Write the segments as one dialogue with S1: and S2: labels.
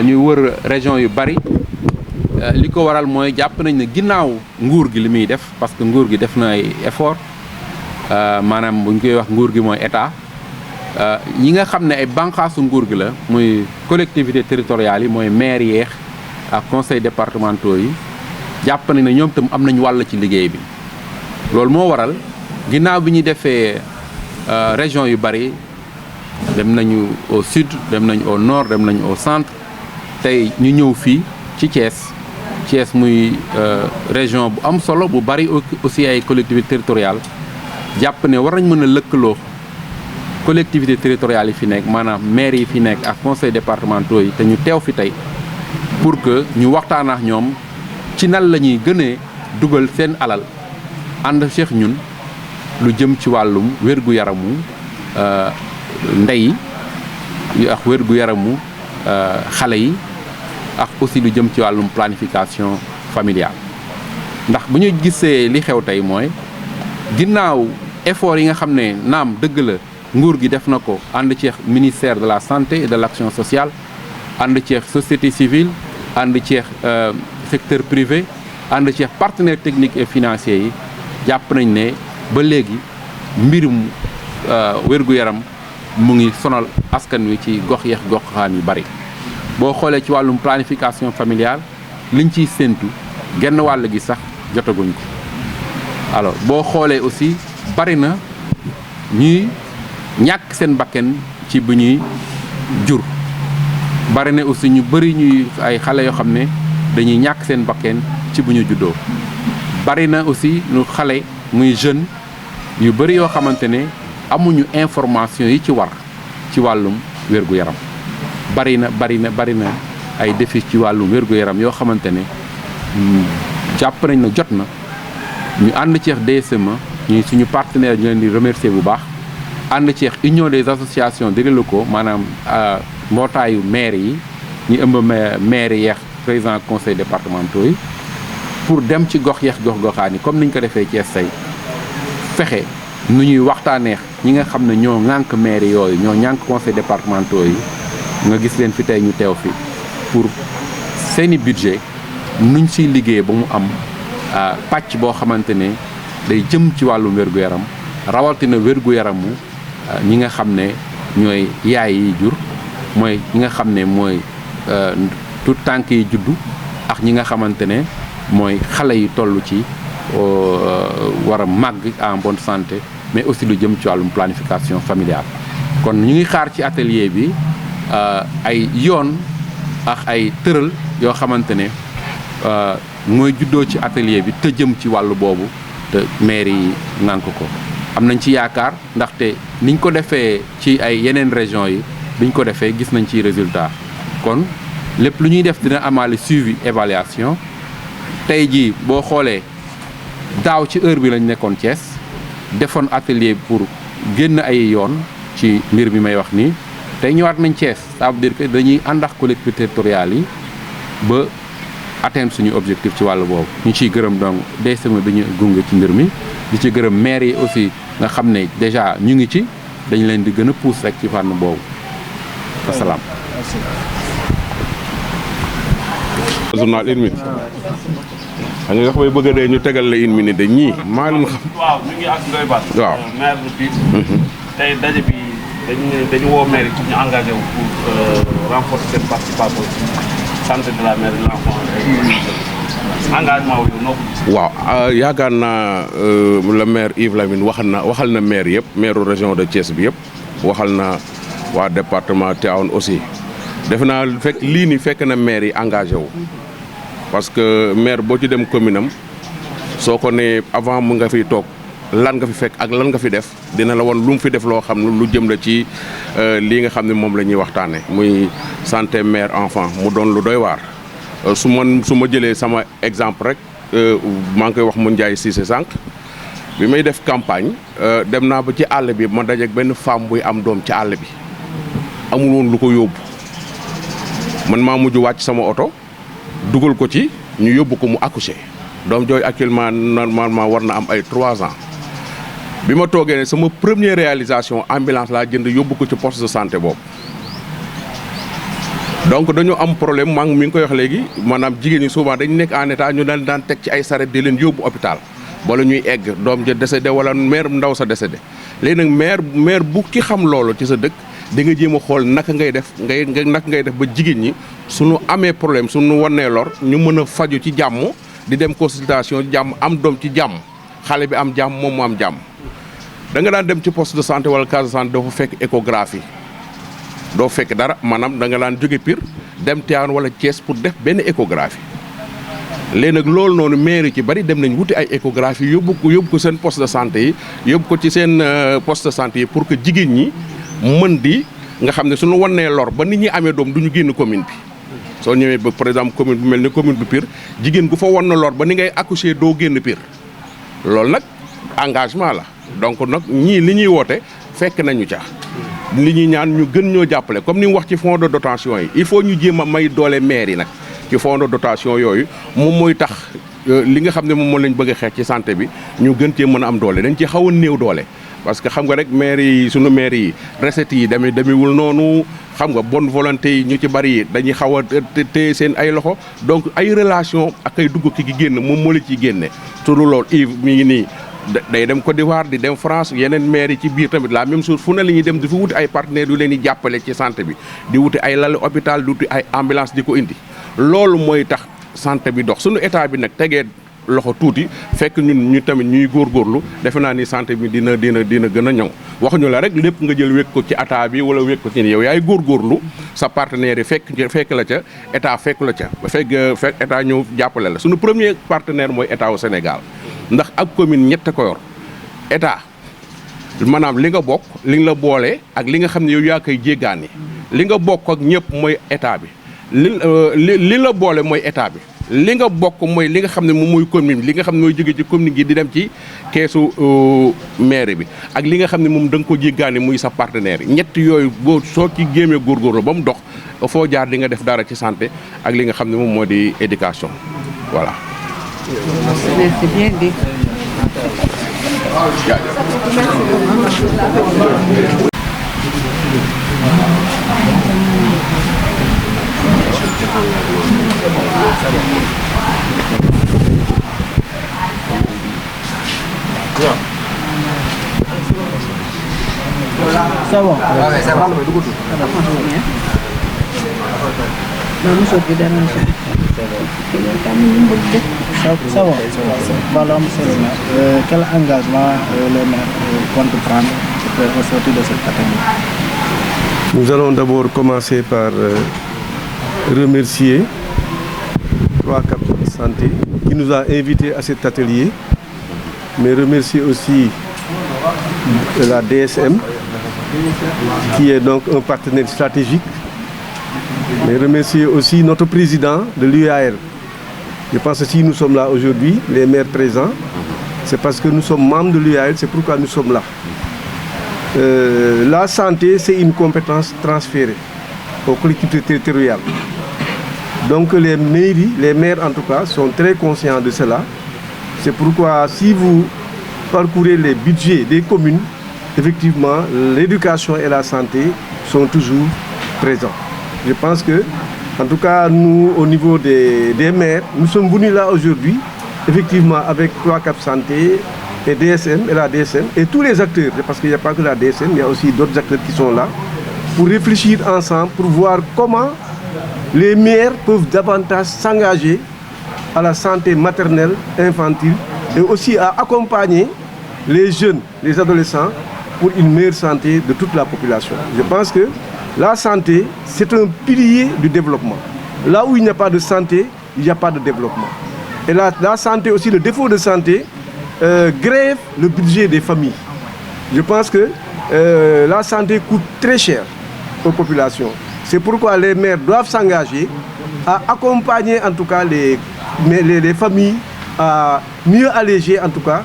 S1: ñuy wër région yu bari li ko waral mooy jàpp nañ ne ginnaaw nguur gi li muy def parce que nguur gi def na ay effort maanaam bu ñu koy wax nguur gi mooy état ñi nga xam ne ay bànqaasu nguur gi la muy collectivité territoriales yi mooy maire yeex ak conseil départementaux yi jàpp nañ ne ñoom tam am nañ wàll ci liggéey bi loolu moo waral ginnaaw bi ñuy defee région yu bari dem nañu au sud dem nañu au nord dem nañu au centre tey ñu ñëw fii ci Thiès muy région bu am solo bu bari aussi ay collectivités territoriales jàpp ne war nañ mën a lëkkaloo collectivités territoriales yi fi nekk maanaam maire yi fi nekk ak conseil départementaux yi te ñu teew fi tey pour que ñu waxtaan ak ñoom ci nan la ñuy gënee dugal seen alal ànd Cheikh ñun lu jëm ci wàllum wér-gu-yaramu ndey yi ak wér-gu-yaramu xale yi ak aussi lu jëm ci wàllum planification familiale ndax bu ñu gisee li xew tey mooy ginnaaw effort yi nga xam ne naam dëgg la nguur gi def na ko ànd ceex ministère de la santé et de l'action sociale ànd ceex société civile ànd ceex secteur privé ànd ceex partenaires techniques et financiers yi jàpp nañ ne ba léegi mbirum wér-gu-yaram mu ngi sonal askan wi ci gox yeex goxaan yu bari boo xoolee ci wàllum planification familiale liñ ciy séentu genn wàll gi sax jotaguñ ko alors boo xoolee aussi bari na ñuy ñàkk seen bakken ci bu ñuy jur bari na aussi ñu bëri ñuy ay xale yoo xam ne dañuy ñàkk seen bakken ci bu ñu juddoo bari na aussi ñu xale muy jeune yu bëri yoo xamante ne amuñu information yi ci war ci wàllum wér-gu-yaram bari na ay défis ci wàllum wér-gu-yaram yoo xamante ne jàpp nañ na jot na ñu ànd ceex DSMA ñuy suñu partenaire ñu leen di remercier bu baax ànd ceex union des associations d'élus locaux maanaam mbootaayu maire yi ñu ëmb maire yeex président conseil départementaux yi pour dem ci gox yeex gox-goxaan yi comme niñ ko defee Thiès tey fexe nu ñuy waxtaaneex ñi nga xam ne ñoo ŋànk maire yooyu ñoo ŋànk conseil départementaux yi nga gis leen fi tey ñu teew fi pour seeni budget nuñ siy liggéey ba mu am pàcc boo xamante ne day jëm ci wàllum wér-gu-yaram rawatina wér-gu-yaramu ñi nga xam ne ñooy yaay yi jur mooy ñi nga xam ne mooy tout tànk yi juddu ak ñi nga xamante ne mooy xale yi toll ci war a màgg en bonne santé mais aussi lu jëm ci wàllum planification familiale kon ñu ngi xaar ci atelier bi ay yoon ak ay tëral yoo xamante ne mooy juddoo ci atelier bi te jëm ci wàllu boobu te maire yi nànk ko am nañ ci yaakaar ndaxte niñ ko defee ci ay yeneen région yi biñ ko defee gis nañ ci résultat kon lépp lu ñuy def dina amaale suivi évaluation tey jii boo xoolee daaw ci heure bi lañ nekkoon Thiès defoon atelier pour génn ay yoon ci mbir mi may wax nii tey ñëwaat nañ Thiès ça veut dire que dañuy ànd ak collectivités territoriales yi ba atteindre suñu objectif ci wàllu boobu ñu ciy gërëm donc DSMA bi ñu gunge ci mbir mi di ci gërëm maire yi aussi nga xam ne déjà ñu ngi ci dañ leen di gën a pousse rek ci fànn boobu wasalaam.
S2: journal une minute xam nga wax bëgg a dee ñu tegal la une minute de ñii maa leen xam.
S3: waaw ñu ngi ak Ndoye Bane.
S2: waaw
S3: maire de Pire. tey daje bi dañu woo maire yi pour ñu engagé wu pour renforcer seen participation ci santé de la mère et de l'enfant engagement wu noo ko gis.
S2: waaw yaakaar naa le maire Yves Lamine waxal na maire yëpp maire région de Thiès bi yëpp waxal na waa département Tivaouane aussi defe naa fekk na maire yi engagé wu. parce que maire boo ci dem commune am soo ko ne avant mu nga fiy toog lan nga fi fekk ak lan nga fi def dina la woon lu mu fi def loo xam ne lu jëm la ci lii nga xam ne moom la ñuy waxtaane muy santé mère enfant mu doon lu doy waar. su ma jëlee sama exemple rek maa ngi koy wax mu Ndiaye Cissé sànq bi may def campagne dem naa ba ci àll bi ma dajeek benn femme buy am doom ci àll bi amul woon lu ko yóbbu man maa mujj wàcc sama oto. dugal ko ci ñu yóbbu ko mu accoucher doom jooy actuellement normalement war na am ay 3 ans bi ma toogee ne sama première réalisation ambulance laa jënd yóbbu ko ci poste de santé boobu donc dañu am problème maa mi ngi koy wax léegi maanaam jigéen ñi souvent dañu nekk en état ñu daan teg ci ay saret di leen yóbbu hôpital wala ñuy egg doom ja décédé wala mère ndaw sa décédé léegi nag maire bu ci xam loolu ci sa dëkk di nga jéem a xool naka ngay def naka ngay def ba jigéen ñi suñu amee problème suñu wannee lor ñu mën a faju ci jàmm di dem consultation jàmm am doom ci jàmm xale bi am jàmm moom mu am jàmm da nga daan dem ci poste de santé wala case de santé doo fa fekk échographie doo fekk dara maanaam da nga daan jóge Pire dem Tivaouane wala Thiès pour def benn échographie léegi nag loolu noonu maire yi ci bari dem nañ wuti ay échographie yóbbu ko seen poste de santé yi yóbbu ko ci seen poste de santé yi pour que jigéen ñi mën di nga xam ne suñu wannee lor ba nit ñi amee doom du ñu génn commune bi soo ñëwee ba par exemple commune bu mel ni commune bu Pire jigéen gu fa wan na lor ba ni ngay accoucher doo génn Pire loolu nag engagement la donc nag ñii li ñuy woote fekk nañu ca li ñuy ñaan ñu gën ñoo jàppale comme ni mu wax ci fonds de dotation yi il faut ñu jéem a may doole maire yi nag ci fonds de dotation yooyu moom mooy tax li nga xam ne moom lañ bëgg a xeex ci santé bi ñu gën cee mën a am doole dañ ci xaw a néew doole parce que xam nga rek maire yi sunu maire yi recettes yi demewul noonu xam nga bonne volonté yi ñu ci bari dañuy xaw a téye seen ay loxo donc ay relation ak ay dugg ki génn moom moo la ciy génne turu loolu Yves mi ngi nii day dem Côte d'Ivoire di dem France yeneen maire yi ci biir tamit la même chose fu ne la ñuy dem di fa wuti ay partenaires yu leen di jàppale ci santé bi di wuti ay lali hôpital di wuti ay ambulance di ko indi loolu mooy tax santé bi dox sunu état bi nag tegee loxo tuuti fekk ñun ñu tamit ñuy góorgóorlu defe naa ni santé bi dina gën a ñëw waxuñu la rek lépp nga jël wekk ko ci état bi wala wekk ko ci yow yaay góorgóorlu sa partenaire yi fekk la ca état fekk la ca ba fekk état ñëw jàppale la suñu premier partenaire mooy état au Sénégal ndax ak commune ñett ko yor état maanaam li nga bokk li nga la boole ak li nga xam ne yow yaa koy jéggaani li nga bokk ak ñëpp mooy état bi li la boole mooy état bi li nga bokk mooy li nga xam ne moom mooy commune li nga xam ne mooy jóge ci commune gi di dem ci keesu maire bi ak li nga xam ne moom da nga ko jéggaani muy sa partenaire yi ñett yooyu boo soo ci géemee góorgóorlu ba mu dox foo jaar di nga def dara ci santé ak li nga xam ne moom moo di éducation voilà.
S4: Merci bien dit.
S5: C'est bon. C'est bon. Voilà, monsieur le maire. Quel engagement le maire compte prendre au sortir de cette catégorie?
S6: Nous allons d'abord commencer par remercier 3-4 Santé qui nous a invités à cet atelier, mais remercier aussi la DSM qui est donc un partenaire stratégique, mais remercier aussi notre président de l'UAR. Je pense que si nous sommes là aujourd'hui, les maires présents, c'est parce que nous sommes membres de l'UAR, c'est pourquoi nous sommes là. La santé, c'est une compétence transférée aux collectivités territoriales. Donc les mairies, les maires en tout cas, sont très conscients de cela. C'est pourquoi si vous parcourez les budgets des communes, effectivement, l'éducation et la santé sont toujours présents. Je pense que, en tout cas, nous, au niveau des maires, nous sommes venus là aujourd'hui, effectivement, avec 3-4 Santé et DSM et la DSM et tous les acteurs, parce qu'il n'y a pas que la DSM, il y a aussi d'autres acteurs qui sont là, pour réfléchir ensemble, pour voir comment les maires peuvent davantage s'engager à la santé maternelle, infantile, et aussi à accompagner les jeunes, les adolescents, pour une meilleure santé de toute la population. Je pense que la santé, c'est un pilier du développement. Là où il n'y a pas de santé, il n'y a pas de développement. Et la santé aussi, le défaut de santé, grève le budget des familles. Je pense que la santé coûte très cher aux populations. C'est pourquoi les maires doivent s'engager à accompagner en tout cas les familles, à mieux alléger en tout cas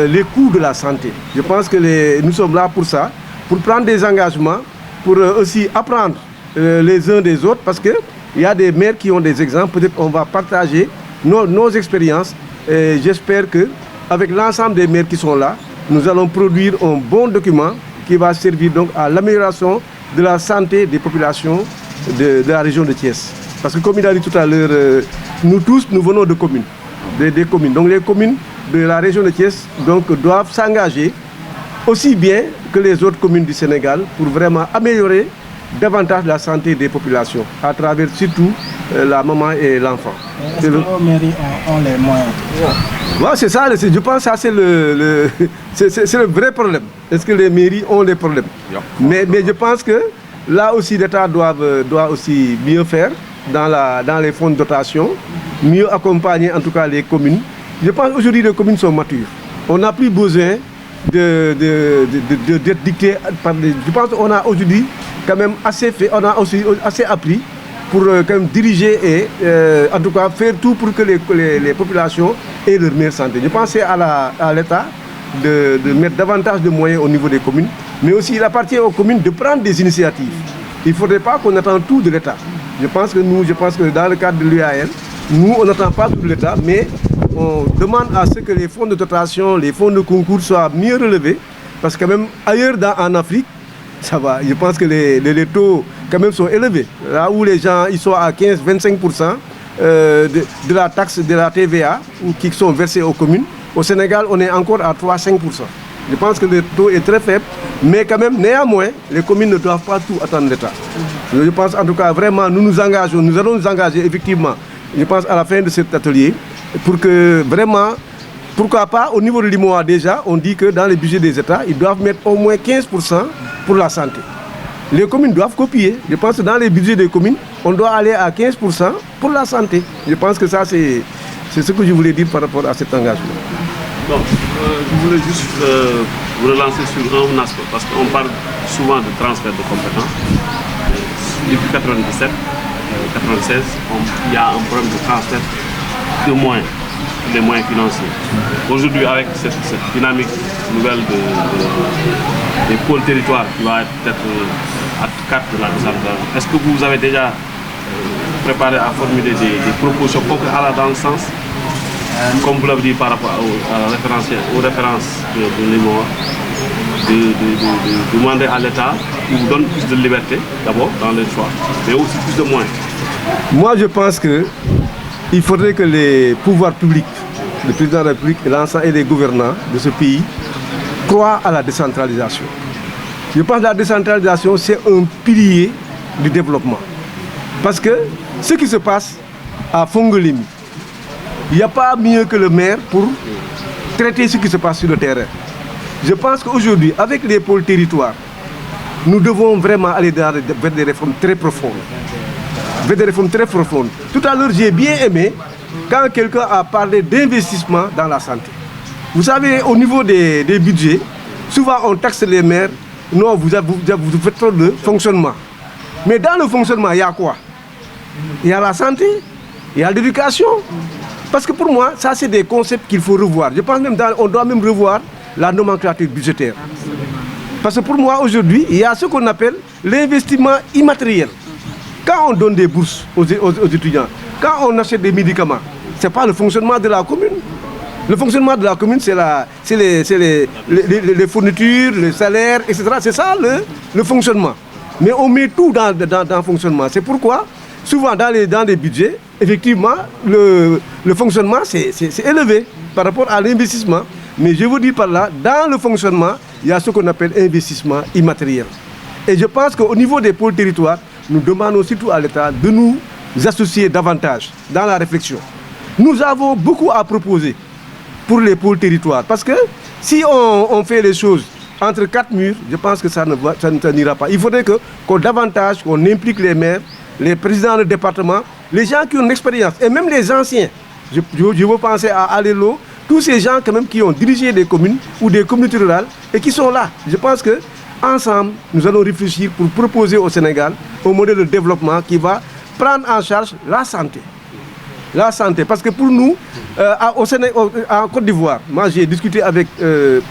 S6: les coûts de la santé. Je pense que nous sommes là pour ça, pour prendre des engagements, pour aussi apprendre les uns des autres, parce qu'il y a des maires qui ont des exemples. Peut-être on va partager nos expériences. Et j'espère qu'avec l'ensemble des maires qui sont là, nous allons produire un bon document qui va servir donc à l'amélioration de la santé des populations de la région de Thiès. Parce que comme il a dit tout à l'heure, nous tous, nous venons de communes, des communes. Donc les communes de la région de Thiès donc, doivent s'engager aussi bien que les autres communes du Sénégal pour vraiment améliorer davantage la santé des populations, à travers surtout la maman et l'enfant.
S5: Est-ce que nos mairies ont les moyens?
S6: Ouais, c'est ça, je pense que ça c'est le vrai problème. Est-ce que les mairies ont les problèmes? Mais je pense que là aussi l'État doit aussi mieux faire dans les fonds de dotation, mieux accompagner en tout cas les communes. Je pense qu'aujourd'hui les communes sont matures. On n'a plus besoin d'être dicté par les... Je pense qu'on a aujourd'hui quand même assez fait, on a aussi assez appris pour quand même diriger et en tout cas faire tout pour que les populations aient leur meilleure santé. Je pense que c'est à l'État de mettre davantage de moyens au niveau des communes, mais aussi il appartient aux communes de prendre des initiatives. Il ne faudrait pas qu'on attende tout de l'État. Je pense que dans le cadre de l'UAL, nous on n'attend pas tout de l'État, mais on demande à ce que les fonds de dotation, les fonds de concours soient mieux relevés, parce que même ailleurs en Afrique, ça va. Je pense que les taux quand même sont élevés. Là où les gens ils sont à 15-25% de la taxe de la TVA ou qui sont versés aux communes, au Sénégal on est encore à 3-5%. Je pense que le taux est très faible, mais quand même néanmoins les communes ne doivent pas tout attendre l'État. Je pense en tout cas vraiment nous allons nous engager effectivement, je pense à la fin de cet atelier, pour que vraiment, pourquoi pas, au niveau de l'IMOA déjà, on dit que dans les budgets des États, ils doivent mettre au moins 15% pour la santé. Les communes doivent copier. Je pense que dans les budgets des communes, on doit aller à 15% pour la santé. Je pense que ça, c'est ce que je voulais dire par rapport à cet engagement.
S3: Donc, je voulais juste vous relancer sur un aspect, parce qu'on parle souvent de transfert de compétences. Depuis 1997, 1996, il y a un problème de transfert de moyens, les moyens financiers. Aujourd'hui, avec cette dynamique nouvelle des pôles territoires qui va être à carte de la décentralisation, est-ce que vous avez déjà préparé à formuler des propositions concrètes dans le sens, comme vous l'avez dit par rapport aux références de l'IMOA, de demander à l'État qui vous donne plus de liberté, d'abord, dans les choix, mais aussi plus de moyens?
S6: Moi, je pense qu'il faudrait que les pouvoirs publics, le président de la République et l'ensemble et les gouvernants de ce pays croient à la décentralisation. Je pense que la décentralisation, c'est un pilier du développement. Parce que ce qui se passe à Fongolemi, il n'y a pas mieux que le maire pour traiter ce qui se passe sur le terrain. Je pense qu'aujourd'hui, avec les pôles territoires, nous devons vraiment aller vers des réformes très profondes. Tout à l'heure, j'ai bien aimé quand quelqu'un a parlé d'investissement dans la santé. Vous savez, au niveau des budgets, souvent on taxe les maires. Non, vous faites trop de fonctionnement. Mais dans le fonctionnement, il y a quoi? Il y a la santé, il y a l'éducation. Parce que pour moi, ça c'est des concepts qu'il faut revoir. Je pense même qu'on doit même revoir la nomenclature budgétaire. Parce que pour moi, aujourd'hui, il y a ce qu'on appelle l'investissement immatériel. Quand on donne des bourses aux étudiants, quand on achète des médicaments, ce n'est pas le fonctionnement de la commune. Le fonctionnement de la commune, c'est les fournitures, les salaires, etc. C'est ça le fonctionnement. Mais on met tout dans le fonctionnement. C'est pourquoi, souvent dans les budgets, effectivement, le fonctionnement, c'est élevé par rapport à l'investissement. Mais je vous dis par là, dans le fonctionnement, il y a ce qu'on appelle investissement immatériel. Et je pense qu'au niveau des pôles territoires, nous demandons surtout à l'État de nous associer davantage dans la réflexion. Nous avons beaucoup à proposer pour les pôles territoires. Parce que si on fait les choses entre quatre murs, je pense que ça n'ira pas. Il faudrait qu'on davantage, qu'on implique les maires, les présidents de département, les gens qui ont une expérience, et même les anciens. Je veux penser à Alélo, tous ces gens quand même qui ont dirigé des communes ou des communautés rurales et qui sont là. Je pense que ensemble, nous allons réfléchir pour proposer au Sénégal un modèle de développement qui va prendre en charge la santé. La santé, parce que pour nous, en Côte d'Ivoire, moi j'ai discuté avec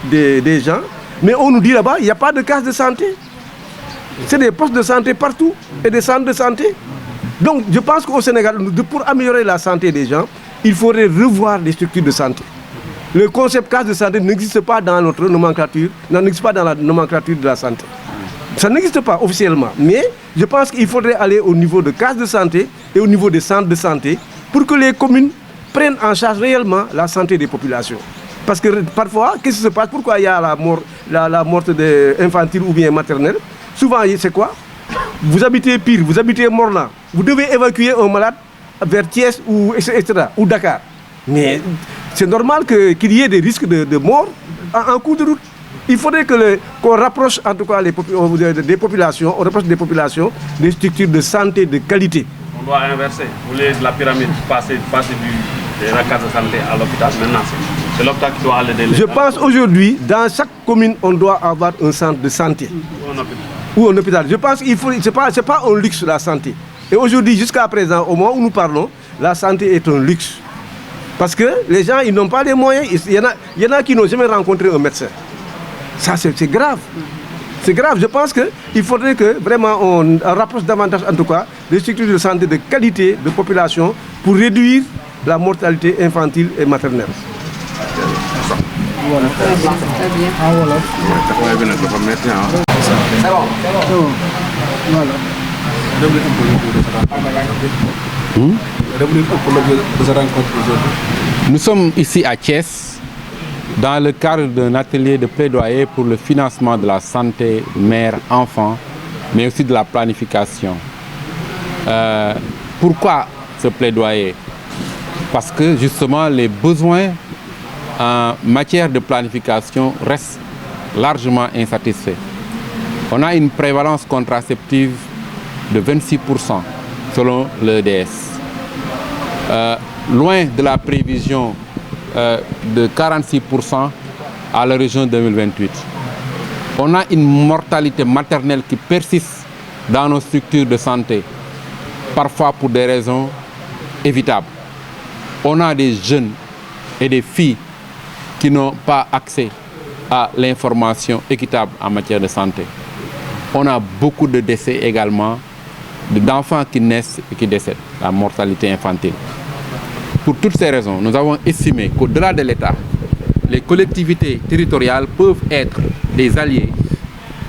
S6: des gens, mais on nous dit là-bas, il n'y a pas de case de santé. C'est des postes de santé partout et des centres de santé. Donc je pense qu'au Sénégal, pour améliorer la santé des gens, il faudrait revoir les structures de santé. Le concept case de santé n'existe pas dans notre nomenclature, n'existe pas dans la nomenclature de la santé. Ça n'existe pas officiellement, mais je pense qu'il faudrait aller au niveau de cases de santé et au niveau des centres de santé pour que les communes prennent en charge réellement la santé des populations. Parce que parfois, qu'est-ce qui se passe? Pourquoi il y a la mort infantile ou bien maternelle? Souvent, c'est quoi? Vous habitez Pire, vous habitez Morlan, vous devez évacuer un malade vers Thiès ou, etc., ou Dakar. Mais c'est normal qu'il y ait des risques de mort en cours de route. Il faudrait qu'on rapproche en tout cas des populations, on rapproche des populations des structures de santé de qualité.
S3: On doit inverser. Vous voulez la pyramide passer de la case de santé à l'hôpital. Maintenant, c'est l'hôpital qui doit aller de
S6: Je pense aujourd'hui, dans chaque commune, on doit avoir un centre de santé. Ou un hôpital. Je pense qu'il faut, c'est pas un luxe la santé. Et aujourd'hui, jusqu'à présent, au moment où nous parlons, la santé est un luxe. Parce que les gens, ils n'ont pas les moyens. Il y en a qui n'ont jamais rencontré un médecin. Ça, c'est grave. C'est grave. Je pense qu'il faudrait que vraiment on rapproche davantage, en tout cas, des structures de santé de qualité, de population, pour réduire la mortalité infantile et maternelle.
S4: Très bien.
S5: En wolof. Voilà.
S1: Nous sommes ici à Thiès dans le cadre d'un atelier de plaidoyer pour le financement de la santé mère-enfant, mais aussi de la planification. Pourquoi ce plaidoyer? Parce que justement les besoins en matière de planification restent largement insatisfaits. On a une prévalence contraceptive de 26% selon l'EDS. Loin de la prévision de 46% à l'horizon 2028. On a une mortalité maternelle qui persiste dans nos structures de santé, parfois pour des raisons évitables. On a des jeunes et des filles qui n'ont pas accès à l'information équitable en matière de santé. On a beaucoup de décès également d'enfants qui naissent et qui décèdent, la mortalité infantile. Pour toutes ces raisons, nous avons estimé qu'au-delà de l'État, les collectivités territoriales peuvent être des alliés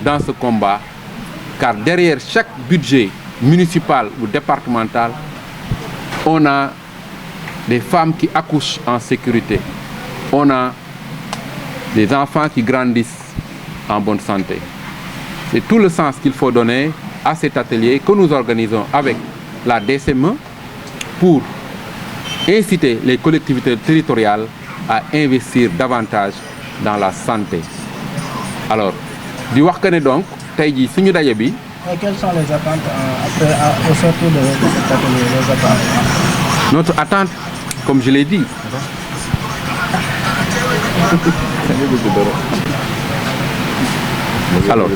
S1: dans ce combat, car derrière chaque budget municipal ou départemental, on a des femmes qui accouchent en sécurité. On a des enfants qui grandissent en bonne santé. C'est tout le sens qu'il faut donner à cet atelier que nous organisons avec la DCME pour inciter les collectivités territoriales à investir davantage dans la santé. Alors, di wax que ne donc tey jii suñu daje bi.
S5: Quelles sont les attentes après au sortir de cet atelier, les attentes?
S1: Notre attente, comme je l'ai dit. Alors,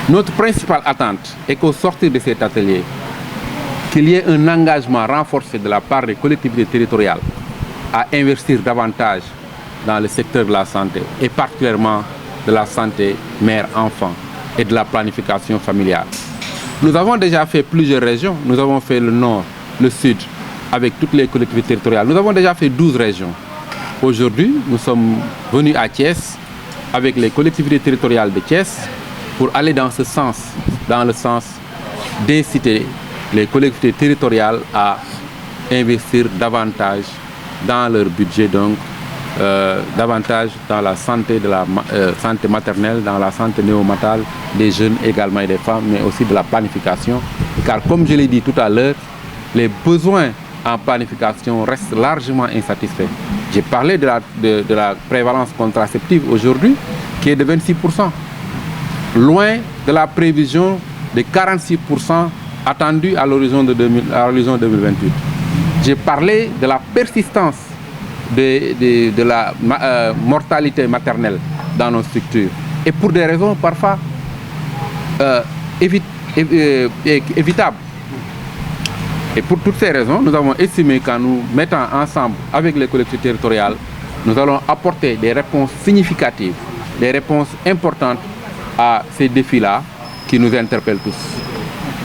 S1: notre principale attente est qu'au sortir de cet atelier, qu'il y ait un engagement renforcé de la part des collectivités territoriales à investir davantage dans le secteur de la santé et particulièrement de la santé mère-enfant et de la planification familiale. Nous avons déjà fait plusieurs régions. Nous avons fait le nord, le sud, avec toutes les collectivités territoriales. Nous avons déjà fait 12 régions. Aujourd'hui, nous sommes venus à Thiès avec les collectivités territoriales de Thiès pour aller dans ce sens, dans le sens d'inciter les collectivités territoriales à investir davantage dans leur budget, donc davantage dans la santé, santé maternelle, dans la santé néonatale des jeunes également et des femmes, mais aussi de la planification. Car comme je l'ai dit tout à l'heure, les besoins en planification restent largement insatisfaits. J'ai parlé de la prévalence contraceptive aujourd'hui, qui est de 26%, loin de la prévision de 46% attendue à l'horizon 2028. J'ai parlé de la persistance de la mortalité maternelle dans nos structures. Et pour des raisons parfois évitables. Et pour toutes ces raisons, nous avons estimé qu'en nous mettant ensemble avec les collectivités territoriales, nous allons apporter des réponses significatives, des réponses importantes à ces défis-là qui nous interpellent tous.